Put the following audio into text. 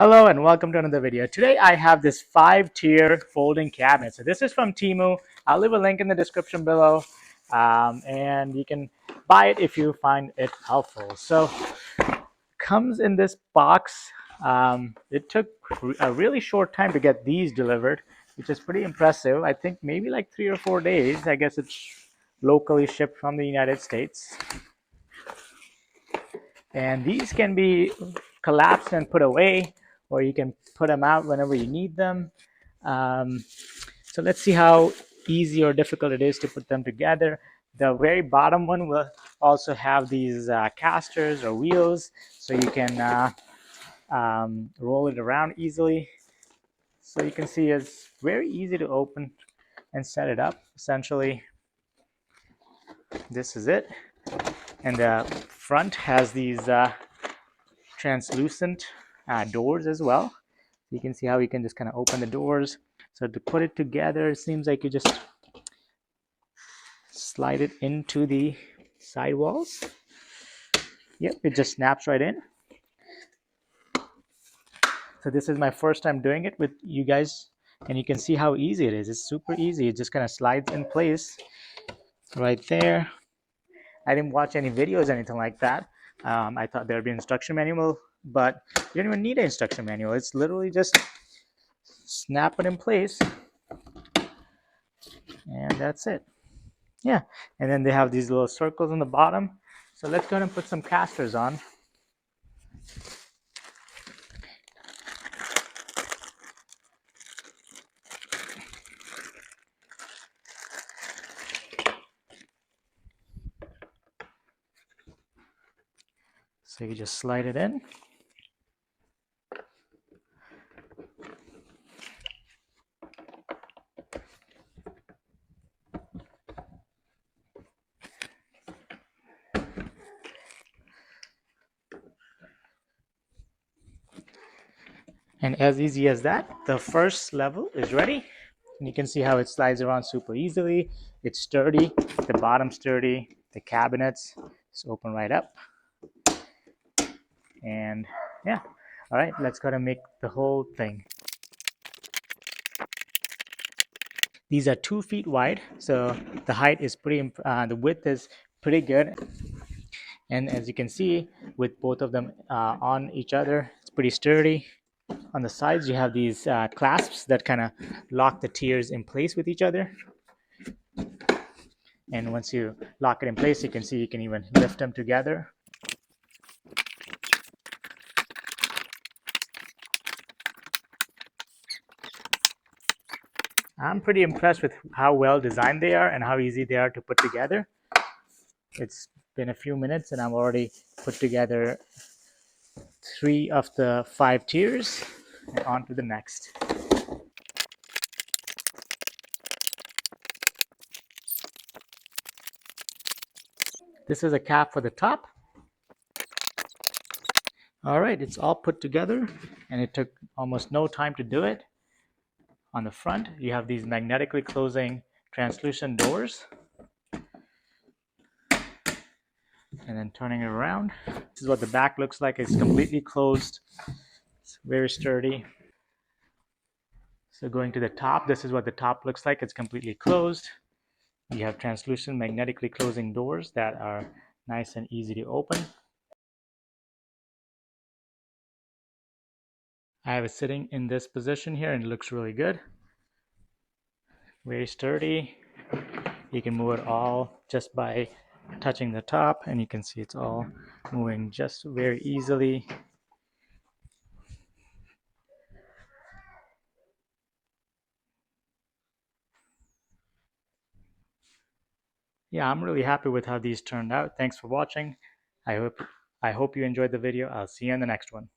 Hello and welcome to another video. Today I have this 5-tier folding cabinet. So this is from Temu. I'll leave a link in the description below, and you can buy it if you find it helpful. So comes in this box. It took a really short time to get these delivered, which is pretty impressive. I think maybe like 3 or 4 days. I guess it's locally shipped from the United States. And these can be collapsed and put away, or you can put them out whenever you need them. Um, so let's see how easy or difficult it is to put them together. The very bottom one will also have these casters or wheels, so you can roll it around easily. So you can see it's very easy to open and set it up. Essentially, this is it. And the front has these translucent doors as well. You can see how you can just kind of open the doors. So to put it together, it seems like you just slide it into the side walls. Yep, it just snaps right in. So this is my first time doing it with you guys, and you can see how easy it is. It's super easy. It just kind of slides in place right there. I didn't watch any videos or anything like that. I thought there'd be an instruction manual, but you don't even need an instruction manual. It's literally just snap it in place, and that's it. Yeah, and then they have these little circles on the bottom. So let's go ahead and put some casters on. So you just slide it in. And as easy as that, the first level is ready. And you can see how it slides around super easily. It's sturdy, the bottom's sturdy, the cabinets just open right up. And yeah, all right, let's go and make the whole thing. These are 2 feet wide, so the height is the width is pretty good. And as you can see, with both of them on each other, it's pretty sturdy. On the sides, you have these clasps that kind of lock the tiers in place with each other. And once you lock it in place, you can see you can even lift them together. I'm pretty impressed with how well designed they are and how easy they are to put together. It's been a few minutes and I've already put together 3 of the 5 tiers, and on to the next. This is a cap for the top. All right, it's all put together and it took almost no time to do it. On the front, you have these magnetically closing translucent doors. And then turning it around, this is what the back looks like. It's completely closed. It's very sturdy. So going to the top, this is what the top looks like. It's completely closed. You have translucent magnetically closing doors that are nice and easy to open. I have it sitting in this position here and it looks really good. Very sturdy. You can move it all just by touching the top, and you can see it's all moving just very easily. Yeah, I'm really happy with how these turned out. Thanks for watching. I hope you enjoyed the video. I'll see you in the next one.